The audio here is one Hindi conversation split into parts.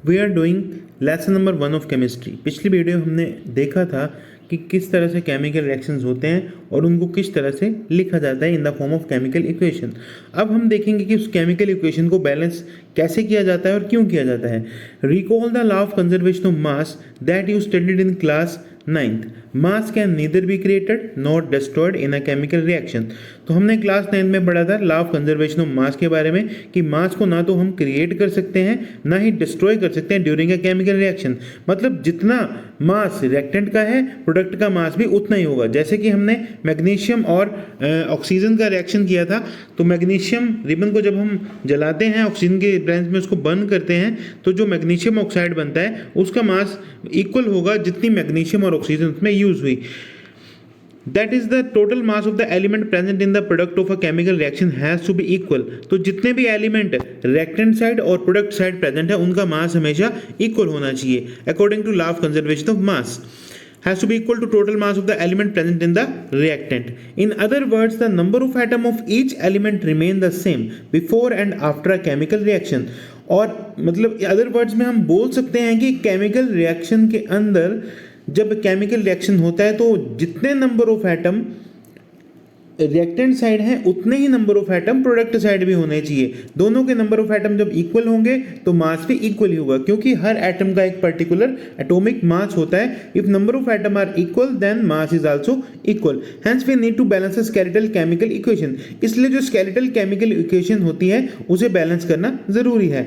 We are doing lesson number 1 of chemistry. पिछली वीडियो हमने देखा था कि किस तरह से केमिकल रिएक्शंस होते हैं और उनको किस तरह से लिखा जाता है इन the form of chemical equation. अब हम देखेंगे कि उस केमिकल इक्वेशन को बैलेंस कैसे किया जाता है और क्यों किया जाता है। Recall the law of conservation of mass that you studied in class 9th। Mass can neither be created not destroyed in a chemical reaction. तो हमने क्लास 9th में पढ़ा था लॉ ऑफ कंजर्वेशन ऑफ मास के बारे में कि मास को ना तो हम क्रिएट कर सकते हैं ना ही डिस्ट्रॉय कर सकते हैं ड्यूरिंग अ केमिकल रिएक्शन। मतलब जितना मास रिएक्टेंट का है प्रोडक्ट का मास भी उतना ही होगा। जैसे कि हमने मैग्नीशियम और ऑक्सीजन का रिएक्शन किया था, तो मैग्नीशियम रिबन को जब हम जलाते हैं ऑक्सीजन के प्रेजेंस में उसको बर्न करते हैं तो जो मैग्नीशियम ऑक्साइड बनता है उसका मास इक्वल होगा जितनी मैग्नीशियम और ऑक्सीजन उसमें यूज हुई। That is the total mass of the element present in the product of a chemical reaction has to be equal। तो जितने भी एलिमेंट रिएक्टेंट साइड और प्रोडक्ट साइड प्रेजेंट है उनका मास हमेशा इक्वल होना चाहिए according to law of conservation of mass has to be equal to total mass of the element present in the reactant। In other words, the number of atom of each element remain the same before and after a chemical reaction। और मतलब अदर वर्ड्स में हम बोल सकते हैं कि केमिकल रिएक्शन के अंदर जब केमिकल रिएक्शन होता है तो जितने number of atom reactant side है उतने ही number of atom product side भी होने चाहिए। दोनों के नंबर ऑफ एटम जब इक्वल होंगे तो मास भी इक्वल ही होगा, क्योंकि हर एटम का एक पर्टिकुलर एटॉमिक मास होता है। If number of atom are equal then mass is also equal. Hence we need to balance the skeletal chemical equation. इसलिए जो स्केलेटल केमिकल इक्वेशन होती है उसे बैलेंस करना जरूरी है।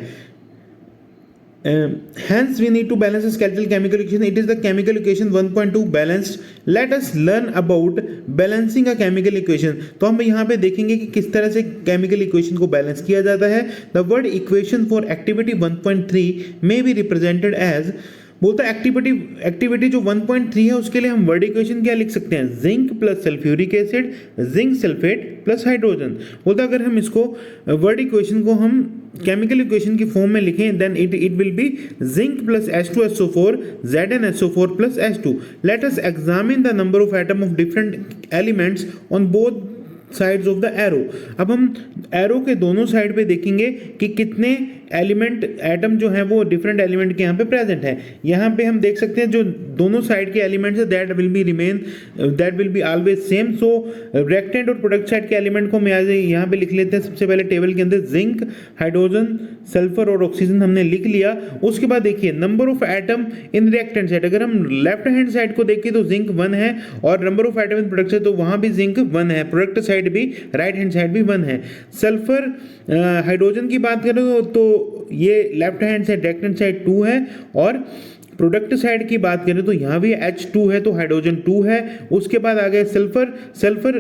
Hence we need to balance the skeletal chemical equation। It is the chemical equation 1.2 balanced। Let us learn about balancing a chemical equation। तो हम यहाँ पे देखेंगे कि किस तरह से chemical equation को balance किया जाता है। The word equation for activity 1.3 may be represented as, बोलता है एक्टिविटी जो 1.3 है उसके लिए हम वर्ड इक्वेशन क्या लिख सकते हैं, zinc plus sulphuric acid zinc sulphate plus hydrogen. बोलता अगर हम इसको वर्ड इक्वेशन को हम केमिकल इक्वेशन की फॉर्म में लिखें then it will be zinc plus H2SO4 ZnSO4 plus H2। Let us examine the number of atom of different elements on both sides of the arrow. अब हम एरो के दोनों साइड पे देखेंगे कि कितने एलिमेंट एटम जो है वो डिफरेंट एलिमेंट के यहाँ पे प्रेजेंट है। यहाँ पे हम देख सकते हैं जो दोनों साइड के एलिमेंट्स है that will be always same. So reactant और प्रोडक्ट साइड के एलिमेंट को हम यहाँ पे लिख लेते हैं। सबसे पहले टेबल के अंदर जिंक हाइड्रोजन सल्फर और ऑक्सीजन हमने लिख लिया। उसके बाद देखिए number of atom in reactant side, अगर हम लेफ्ट हैंड साइड को देखें तो जिंक 1 है और number of atom in product side तो वहां भी जिंक 1 है, प्रोडक्ट साइड भी राइट हैंड साइड भी 1 है। सल्फर हाइड्रोजन की बात करें तो ये left hand side reactant side 2 है और प्रोडक्ट साइड की बात करें तो यहाँ भी H2 है तो हाइड्रोजन 2 है। उसके बाद आ गए सल्फर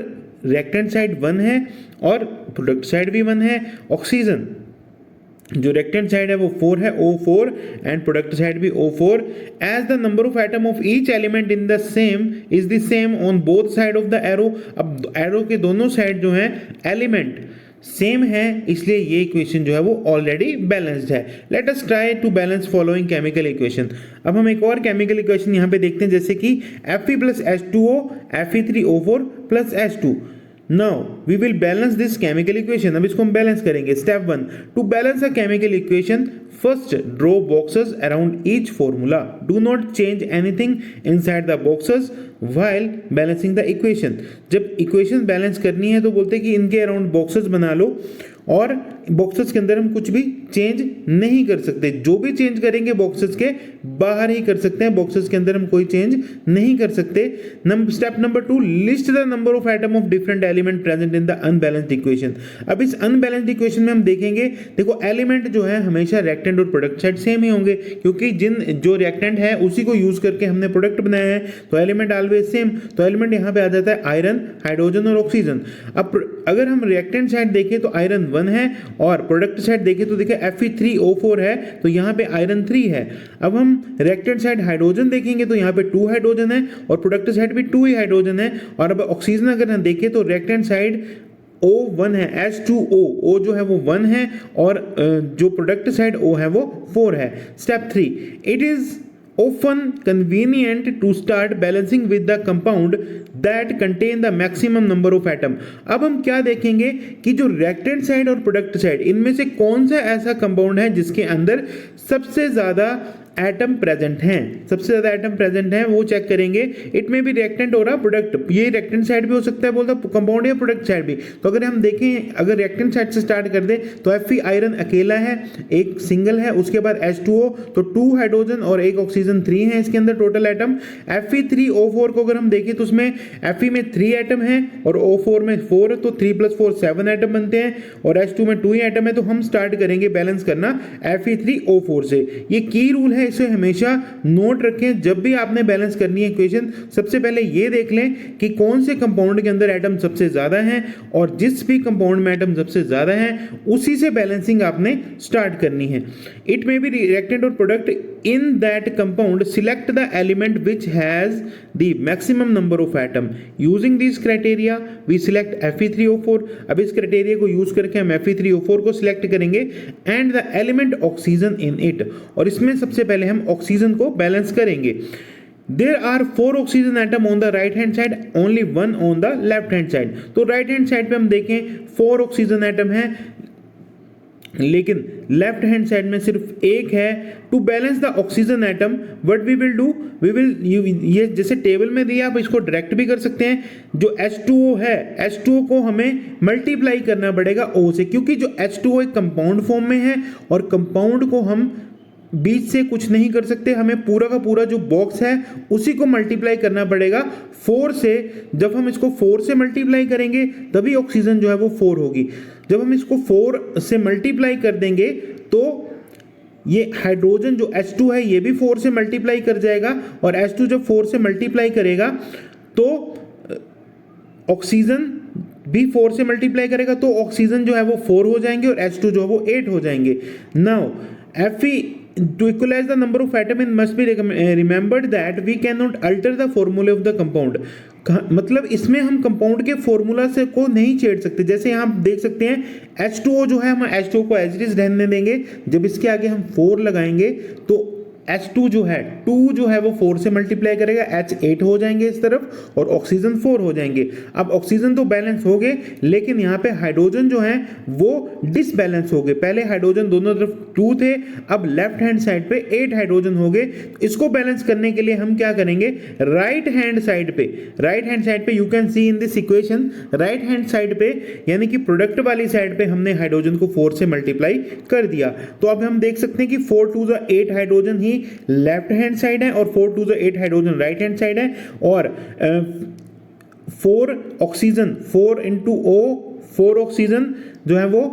रिएक्टेंट साइड 1 है और प्रोडक्ट साइड भी 1 है। ऑक्सीजन जो रिएक्टेंट साइड है वो 4 है O4 एंड प्रोडक्ट साइड भी O4। As the number of atom of each element in the same is the same on both side of the arrow. अब एरो के दोनों साइड जो है एलिमेंट सेम है इसलिए ये इक्वेशन जो है वो ऑलरेडी बैलेंस्ड है। Let us try to balance following chemical equation. अब हम एक और केमिकल इक्वेशन यहाँ पे देखते हैं जैसे कि Fe plus H2O Fe3O4 plus H2। Now we will balance this chemical equation। अब इसको हम बैलेंस करेंगे। Step 1 to balance a chemical equation first draw boxes around each formula. Do not change anything inside the boxes while balancing the equation. जब इक्वेशन बैलेंस करनी है तो बोलते हैं कि इनके अराउंड बॉक्सेस बना लो और बॉक्सेस के अंदर हम कुछ भी चेंज नहीं कर सकते। जो भी चेंज करेंगे बॉक्सेस के बाहर ही कर सकते हैं, बॉक्सेस के अंदर हम कोई चेंज नहीं कर सकते। Step number 2 list the number of atom of different element present in the unbalanced equation. अब इस अनबैलेंस्ड इक्वेशन में हम देखेंगे, देखो एलिमेंट जो है हमेशा रिएक्टेंट और प्रोडक्ट साइड सेम ही होंगे क्योंकि जो रिएक्टेंट है उसी को यूज करके हमने प्रोडक्ट बनाया है तो एलिमेंट ऑलवेज सेम। तो एलिमेंट यहाँ पे आ जाता है आयरन हाइड्रोजन और ऑक्सीजन। अब अगर हम रिएक्टेंट साइड देखें तो आयरन 1 है और प्रोडक्ट साइड देखें तो देखिए Fe3O4 है तो यहाँ पे आयरन 3 है। अब हम रिएक्टेंट साइड हाइड्रोजन देखेंगे तो यहाँ पे 2 हाइड्रोजन है और प्रोडक्ट साइड भी 2 ही हाइड्रोजन है। और अब ऑक्सीजन अगर हम देखें तो रिएक्टेंट साइड O1 है H2O, O जो है वो 1 है और जो प्रोडक्ट साइड O है वो 4 है। Step 3 it is often convenient to start balancing with the compound that contain the maximum number of atom। अब हम क्या देखेंगे कि जो रिएक्टेंट साइड और प्रोडक्ट साइड इनमें से कौन सा ऐसा कंपाउंड है जिसके अंदर सबसे ज़्यादा एटम प्रेजेंट हैं, सबसे ज़्यादा एटम प्रेजेंट हैं वो चेक करेंगे। इट में भी रिएक्टेंट हो रहा प्रोडक्ट, ये रिएक्टेंट साइड भी हो सकता है बोलता कंपाउंड या प्रोडक्ट साइड भी। तो अगर हम देखें, अगर रिएक्टेंट साइड से स्टार्ट कर दें तो Fe आयरन अकेला है, एक सिंगल है, उसके बाद H2O तो 2 हाइड्रोजन और एक ऑक्सीजन 3 है इसके अंदर टोटल एटम। Fe3O4 को अगर हम देखें तो उसमें Fe में 3 एटम है और O4 में 4, तो 3 + 4 7 एटम बनते हैं और H2 में 2 ही एटम है। तो हम स्टार्ट करेंगे बैलेंस करना Fe3O4 से। ये की रूल है, इसे हमेशा नोट रखें जब भी आपने बैलेंस करनी है इक्वेशन। सबसे पहले ये देख लें कि कौन से कंपाउंड के अंदर एटम सबसे ज्यादा हैं और जिस भी कंपाउंड में एटम सबसे ज्यादा हैं उसी से बैलेंसिंग आपने स्टार्ट करनी है। इट मे बी रिएक्टेंट और product in that compound select the element which has the maximum number of atom. Using this criteria we select Fe3O4। अब इस क्राइटेरिया को यूज करके हम Fe3O4 को सिलेक्ट करेंगे and the element oxygen in it, और इसमें सबसे पहले हम ऑक्सीजन को बैलेंस करेंगे। There are 4 oxygen atom on the right hand side, only 1 on the left hand side. तो राइट हैंड साइड पे हम देखें 4 ऑक्सीजन एटम है, लेकिन लेफ्ट हैंड साइड में सिर्फ एक है। To balance the oxygen atom what we will do, we will, ये जैसे टेबल में दिया आप इसको डायरेक्ट भी कर सकते हैं। जो H2O है, H2O को हमें मल्टीप्लाई करना पड़ेगा O से, क्योंकि जो H2O एक कंपाउंड फॉर्म में है और कंपाउंड को हम बीच से कुछ नहीं कर सकते, हमें पूरा का पूरा जो बॉक्स है उसी को मल्टीप्लाई करना पड़ेगा 4 से। जब हम इसको 4 से मल्टीप्लाई करेंगे तभी ऑक्सीजन जो है वो 4 होगी। जब हम इसको 4 से मल्टीप्लाई कर देंगे तो ये हाइड्रोजन जो H2 है ये भी 4 से मल्टीप्लाई कर जाएगा, और H2 जब 4 से मल्टीप्लाई करेगा तो ऑक्सीजन भी 4 से मल्टीप्लाई करेगा, तो ऑक्सीजन जो है वो 4 हो जाएंगे और H2 जो है वो 8 हो जाएंगे। Now Fe to equalize the number of atom it must be remembered that we cannot alter the formula of the compound। मतलब इसमें हम कंपाउंड के फॉर्मूला से को नहीं छेड़ सकते। जैसे यहाँ आप देख सकते हैं H2O जो है, हम H2O को एज इट इज रहने देंगे, जब इसके आगे हम 4 लगाएंगे तो H2 जो है 2 जो है वो 4 से मल्टीप्लाई करेगा, H 8 हो जाएंगे इस तरफ और ऑक्सीजन 4 हो जाएंगे। अब ऑक्सीजन तो बैलेंस हो गए, लेकिन यहाँ पे हाइड्रोजन जो है वो डिसबैलेंस हो गए। पहले हाइड्रोजन दोनों तरफ 2 थे, अब लेफ्ट हैंड साइड पे 8 हाइड्रोजन हो गए। इसको बैलेंस करने के लिए हम क्या करेंगे, राइट हैंड साइड पे you can see in this equation, right hand side पे यानी कि प्रोडक्ट वाली साइड पे हमने हाइड्रोजन को 4 से मल्टीप्लाई कर दिया। तो अब हम देख सकते हैं कि 4 2 8 हाइड्रोजन ही लेफ्ट हैंड साइड है और 4 2 8 हाइड्रोजन राइट हैंड साइड है, और 4 ऑक्सीजन 4 into O 4 ऑक्सीजन जो है वो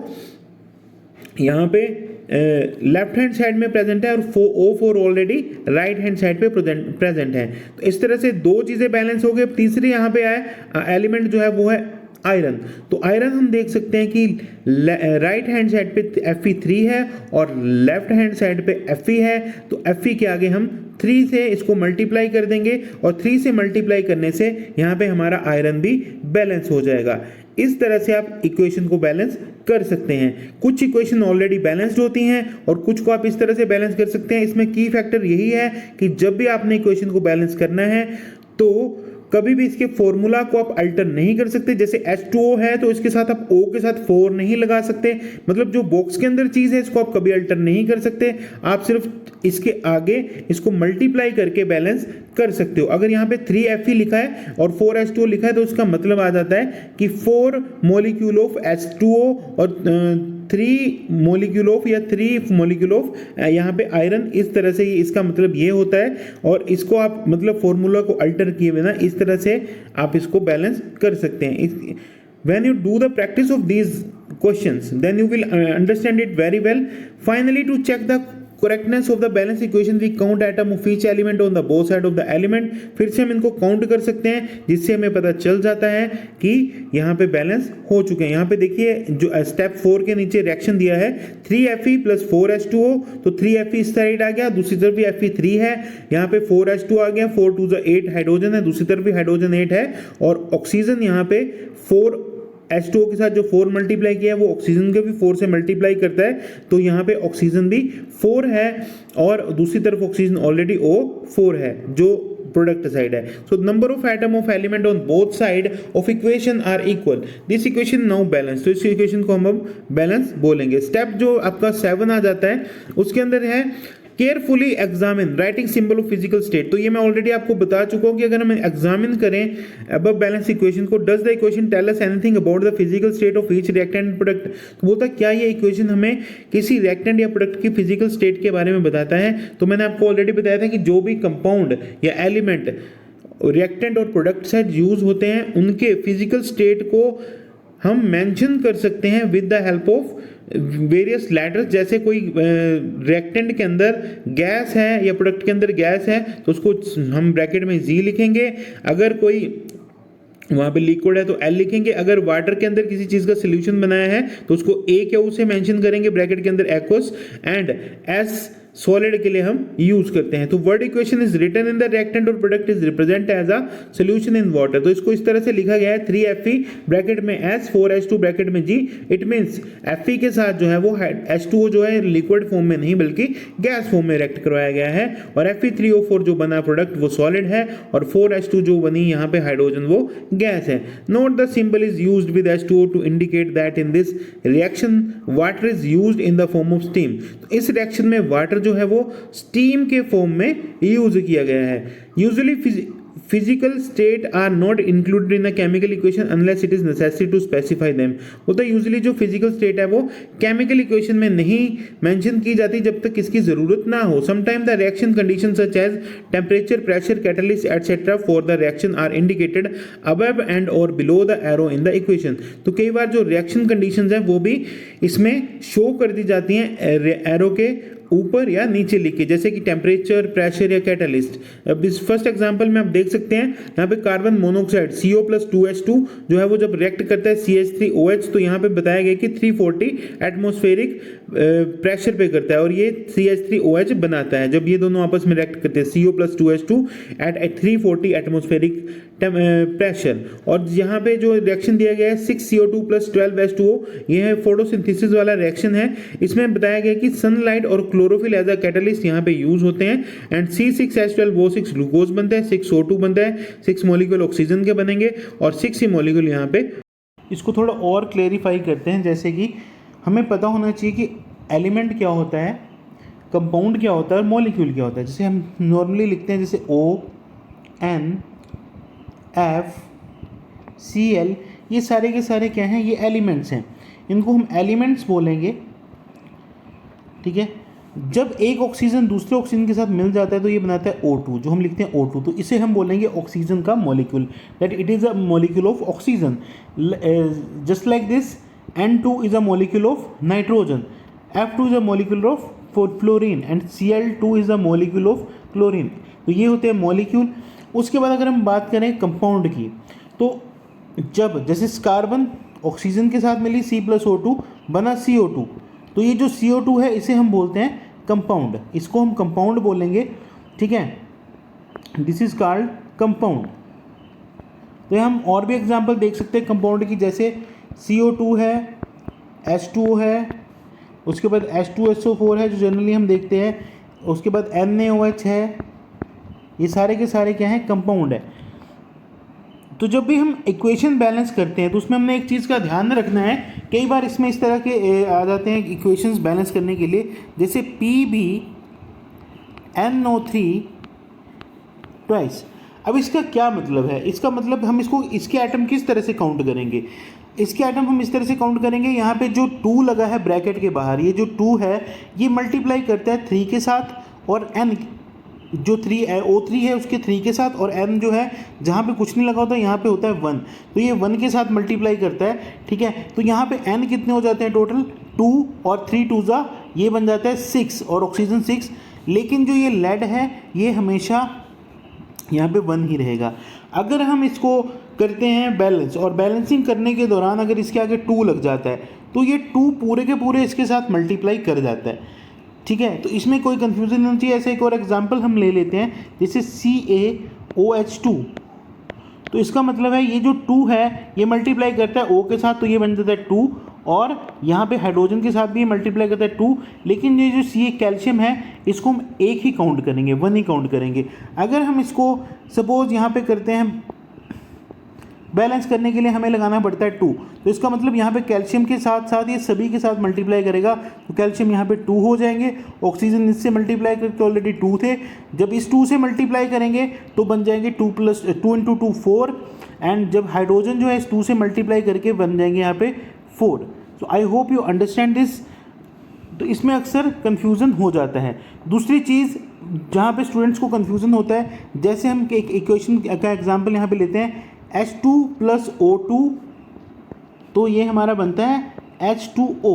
यहाँ पे लेफ्ट हैंड साइड में प्रेजेंट है और O4 already right hand side पे प्रेजेंट है। तो इस तरह से 2 चीजें बैलेंस हो गई। तीसरी यहाँ पे आए एलिमेंट जो है वो है आयरन। तो आयरन हम देख सकते हैं कि राइट हैंड साइड पे Fe3 है और लेफ्ट हैंड साइड पे Fe है। तो Fe के आगे हम 3 से इसको मल्टीप्लाई कर देंगे और 3 से मल्टीप्लाई करने से यहाँ पे हमारा आयरन भी बैलेंस हो जाएगा। इस तरह से आप इक्वेशन को बैलेंस कर सकते हैं। कुछ इक्वेशन ऑलरेडी बैलेंस्ड होती हैं और कुछ को आप इस तरह से बैलेंस कर सकते हैं। इसमें की फैक्टर यही है कि जब भी आपने इक्वेशन को बैलेंस करना है तो कभी भी इसके फॉर्मूला को आप अल्टर नहीं कर सकते। जैसे H2O है तो इसके साथ आप O के साथ 4 नहीं लगा सकते, मतलब जो बॉक्स के अंदर चीज है इसको आप कभी अल्टर नहीं कर सकते। आप सिर्फ इसके आगे इसको मल्टीप्लाई करके बैलेंस कर सकते हो। अगर यहाँ पे 3Fe लिखा है और 4H2O लिखा है तो इसका मतलब आ जाता है कि 4 मॉलिक्यूल ऑफ H2O और 3 मॉलिक्यूल ऑफ या 3 मॉलिक्यूल ऑफ यहाँ पे आयरन। इस तरह से इसका मतलब ये होता है, और इसको आप मतलब फॉर्मूला को अल्टर किए बिना इस तरह से आप इसको बैलेंस कर सकते हैं। When you do the practice of these questions, then you will understand it very well. Finally, to check the correctness of the balance equation, we count atom of each element on the both side of the element। फिर से हम इनको काउंट कर सकते हैं जिससे हमें पता चल जाता है कि यहाँ पे बैलेंस हो चुके हैं। यहाँ पे देखिए जो स्टेप 4 के नीचे रिएक्शन दिया है 3Fe + 4H2O, तो 3Fe इस साइड आ गया, दूसरी तरफ भी Fe3 है, यहाँ पे 4H2 आ गया, 4 2 8 हाइड्रोजन है, दूसरी तरफ भी हाइड्रोजन 8 है, और ऑक्सीजन यहाँ पे 4 H2O के साथ जो 4 मल्टीप्लाई किया है वो ऑक्सीजन के भी 4 से मल्टीप्लाई करता है, तो यहाँ पे ऑक्सीजन भी 4 है और दूसरी तरफ ऑक्सीजन ऑलरेडी O4 है जो प्रोडक्ट साइड है। So number of atom of element on both side of equation are equal, this equation now balance, तो इस इक्वेशन को हम अब बैलेंस बोलेंगे। स्टेप जो आपका 7 आ जाता है उसके अंदर है carefully examine writing symbol of physical state. तो ये मैं ऑलरेडी आपको बता चुका हूँ कि अगर हम एग्जामिन करें अबव बैलेंस इक्वेशन को, does the equation tell us anything about the physical state of each reactant and product, तो बोलता क्या ये इक्वेशन हमें किसी रिएक्टेंट या प्रोडक्ट की फिजिकल स्टेट के बारे में बताता है। तो मैंने आपको ऑलरेडी बताया था कि जो भी कंपाउंड या एलिमेंट रिएक्टेंट और प्रोडक्ट साइड यूज होते हैं उनके फिजिकल स्टेट को हम मेंशन कर सकते हैं with the help of various letters. जैसे कोई रिएक्टेंट के अंदर गैस है या प्रोडक्ट के अंदर गैस है तो उसको हम ब्रैकेट में जी लिखेंगे, अगर कोई वहाँ पे लिक्विड है तो L लिखेंगे, अगर वाटर के अंदर किसी चीज़ का सोल्यूशन बनाया है तो उसको A से मेंशन करेंगे ब्रैकेट के अंदर एक्वस, एंड S सॉलिड के लिए हम यूज करते हैं। तो word equation is written in the reactant और product is represent as a solution in water. तो इसको इस तरह से लिखा गया है 3Fe ब्रैकेट में S 4H2 ब्रैकेट में G। इट मींस Fe के साथ जो है वो H2O जो है लिक्विड फॉर्म में नहीं बल्कि गैस फॉर्म में रिएक्ट करवाया गया है, और Fe3O4 जो बना प्रोडक्ट वो सॉलिड है, और 4H2 जो बनी यहाँ पे हाइड्रोजन वो गैस है। Note the symbol is used with H2O to indicate that in this reaction water is used in the form of steam. तो इस रिएक्शन में वाटर जो है वो स्टीम के फॉर्म में यूज किया गया है। Usually physical state are not included in a chemical equation unless it is necessary to specify them. होता है यूजुअली जो फिजिकल स्टेट है वो केमिकल इक्वेशन में नहीं मेंशन की जाती जब तक इसकी जरूरत ना हो। Sometime the reaction condition such as temperature, pressure, catalyst etcetera for the reaction are indicated above and और below the arrow in the equation. तो कई बार जो रिएक्शन कंडीशंस है वो भी इसमें शो कर दी जाती हैं एरो के ऊपर या नीचे लिख के, जैसे कि टेम्परेचर, प्रेशर या कैटलिस्ट। अब इस फर्स्ट एग्जांपल में आप देख सकते हैं यहाँ पे कार्बन मोनोऑक्साइड CO+2H2 जो है वो जब रिएक्ट करता है CH3OH, तो यहाँ पे बताया गया कि 340 एटमॉस्फेरिक प्रेशर पे करता है और ये CH3OH बनाता है जब ये दोनों आपस में रिएक्ट करते हैं CO+2H2 एट 340 एटमॉस्फेरिक प्रेशर। और यहाँ पे जो रिएक्शन दिया गया है 6CO2 + 12H2O, ये है फोटोसिंथेसिस वाला रिएक्शन है। इसमें बताया गया कि सनलाइट और क्लोरोफिल एज अ कैटलिस्ट यहाँ पे यूज होते हैं, एंड C6H12O6 ग्लूकोज बनता है, 6O2 बनता है, 6 मॉलिक्यूल ऑक्सीजन के बनेंगे और 6 ही मॉलिक्यूल यहाँ पे। इसको थोड़ा और क्लेरिफाई करते हैं, जैसे कि हमें पता होना चाहिए कि एलिमेंट क्या होता है, कंपाउंड क्या होता है और मॉलिक्यूल क्या होता है। जैसे हम नॉर्मली लिखते हैं जैसे ON FCl, ये सारे के सारे क्या हैं, ये एलिमेंट्स हैं, इनको हम एलिमेंट्स बोलेंगे। ठीक है, जब एक ऑक्सीजन दूसरे ऑक्सीजन के साथ मिल जाता है तो ये बनाता है O2, जो हम लिखते हैं O2, तो इसे हम बोलेंगे ऑक्सीजन का molecule, that it is a molecule of oxygen. Just like this N2 is a molecule of nitrogen, F2 is a molecule of fluorine and Cl2 is a molecule of chlorine. तो ये होते हैं मॉलिक्यूल। उसके बाद अगर हम बात करें कंपाउंड की, तो जब जैसे कार्बन ऑक्सीजन के साथ मिली C+O2 बना CO2, तो ये जो CO2 है इसे हम बोलते हैं कंपाउंड, इसको हम कंपाउंड बोलेंगे। ठीक है, दिस इज कॉल्ड कंपाउंड। तो हम और भी एग्जांपल देख सकते हैं कंपाउंड की, जैसे CO2 है, H2O है, उसके बाद H2SO4 है जो जनरली हम देखते हैं, उसके बाद NaOH है, ये सारे के सारे क्या हैं, कंपाउंड है। तो जब भी हम इक्वेशन बैलेंस करते हैं तो उसमें हमने एक चीज़ का ध्यान रखना है, कई बार इसमें इस तरह के आ जाते हैं इक्वेशंस बैलेंस करने के लिए, जैसे PbNO3 ट्वाइस। अब इसका क्या मतलब है, इसका मतलब हम इसको इसके एटम किस तरह से काउंट करेंगे। इसके एटम हम इस तरह से काउंट करेंगे, यहाँ पे जो 2 लगा है ब्रैकेट के बाहर, ये जो 2 है ये मल्टीप्लाई करता है 3 के साथ, और n जो 3 O3 है उसके 3 के साथ, और n जो है जहाँ पे कुछ नहीं लगा होता यहाँ पे होता है 1, तो ये 1 के साथ मल्टीप्लाई करता है। ठीक है, तो यहाँ पे n कितने हो जाते हैं टोटल, 2 और 3 2 जा, ये बन जाता है 6 और ऑक्सीजन 6। लेकिन जो ये लेड है ये हमेशा यहाँ पे 1 ही रहेगा। अगर हम इसको करते हैं बैलेंस, और बैलेंसिंग करने के दौरान अगर इसके आगे 2 लग जाता है तो ये 2 पूरे के पूरे इसके साथ मल्टीप्लाई कर जाता है। ठीक है, तो इसमें कोई कंफ्यूजन नहीं होनी चाहिए। ऐसे एक और एग्जांपल हम ले लेते हैं, जैसे CaOH2, तो इसका मतलब है ये जो 2 है ये मल्टीप्लाई करता है O के साथ, तो ये बन जाता है 2, और यहाँ पे हाइड्रोजन के साथ भी मल्टीप्लाई करता है 2, लेकिन ये जो सी कैल्शियम है इसको हम एक ही काउंट करेंगे, 1 ही काउंट करेंगे। अगर हम इसको सपोज यहाँ पे करते हैं, बैलेंस करने के लिए हमें लगाना पड़ता है 2, तो इसका मतलब यहाँ पे कैल्शियम के साथ साथ ये सभी के साथ मल्टीप्लाई करेगा, तो कैल्शियम यहाँ पे 2 हो जाएंगे, ऑक्सीजन इससे मल्टीप्लाई करके ऑलरेडी 2 थे, जब इस 2 से मल्टीप्लाई करेंगे तो बन जाएंगे 2 × 2 4, एंड जब हाइड्रोजन जो है इस 2 से मल्टीप्लाई करके बन जाएंगे यहाँ पे 4। So I hope you understand this. तो इसमें अक्सर कन्फ्यूज़न हो जाता है। दूसरी चीज़ जहाँ पे स्टूडेंट्स को कन्फ्यूज़न होता है, जैसे हम एक इक्वेशन का एग्जांपल यहाँ पे लेते हैं H2 + O2, तो ये हमारा बनता है H2O,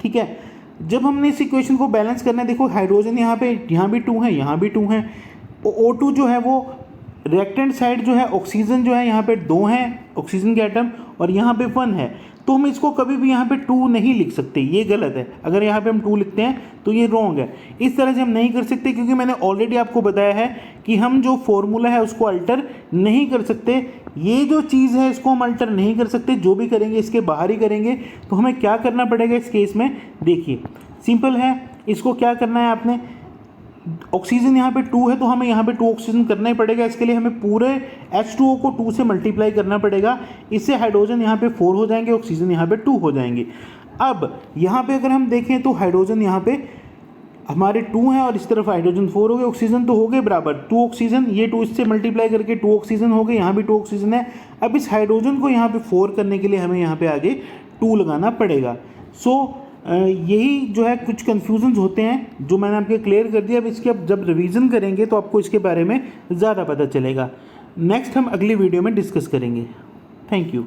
ठीक है। जब हमने इस इक्वेशन को बैलेंस करना है, देखो हाइड्रोजन यहाँ भी 2 है, यहाँ भी 2 है, O2 जो है वो रिएक्टेंट साइड जो है, ऑक्सीजन जो है यहाँ पे 2 हैं ऑक्सीजन के एटम, और यहाँ पे 1 है, तो हम इसको कभी भी यहाँ पे 2 नहीं लिख सकते, ये गलत है। अगर यहाँ पे हम 2 लिखते हैं तो ये रॉन्ग है, इस तरह से हम नहीं कर सकते, क्योंकि मैंने ऑलरेडी आपको बताया है कि हम जो फॉर्मूला है उसको अल्टर नहीं कर सकते। ये जो चीज़ है इसको हम अल्टर नहीं कर सकते, जो भी करेंगे इसके बाहर ही करेंगे। तो हमें क्या करना पड़ेगा इस केस में, देखिए सिंपल है, इसको क्या करना है आपने, ऑक्सीजन यहाँ पे 2 है तो हमें यहाँ पे 2 ऑक्सीजन करना ही पड़ेगा। इसके लिए हमें पूरे H2O को 2 से मल्टीप्लाई करना पड़ेगा, इससे हाइड्रोजन यहाँ पे 4 हो जाएंगे, ऑक्सीजन यहाँ पे 2 हो जाएंगे। अब यहाँ पे अगर हम देखें तो हाइड्रोजन यहाँ पे हमारे 2 हैं और इस तरफ हाइड्रोजन 4 हो गए, ऑक्सीजन तो हो गए बराबर 2 ऑक्सीजन, ये 2 इससे मल्टीप्लाई करके 2 ऑक्सीजन हो गए, यहाँ भी 2 ऑक्सीजन है। अब इस हाइड्रोजन को यहाँ पे 4 करने के लिए हमें यहाँ पे आगे 2 लगाना पड़ेगा। सो यही जो है कुछ कन्फ्यूजन्स होते हैं जो मैंने आपके क्लियर कर दिया। अब इसके अब जब रिवीजन करेंगे तो आपको इसके बारे में ज़्यादा पता चलेगा। नेक्स्ट हम अगली वीडियो में डिस्कस करेंगे। Thank you.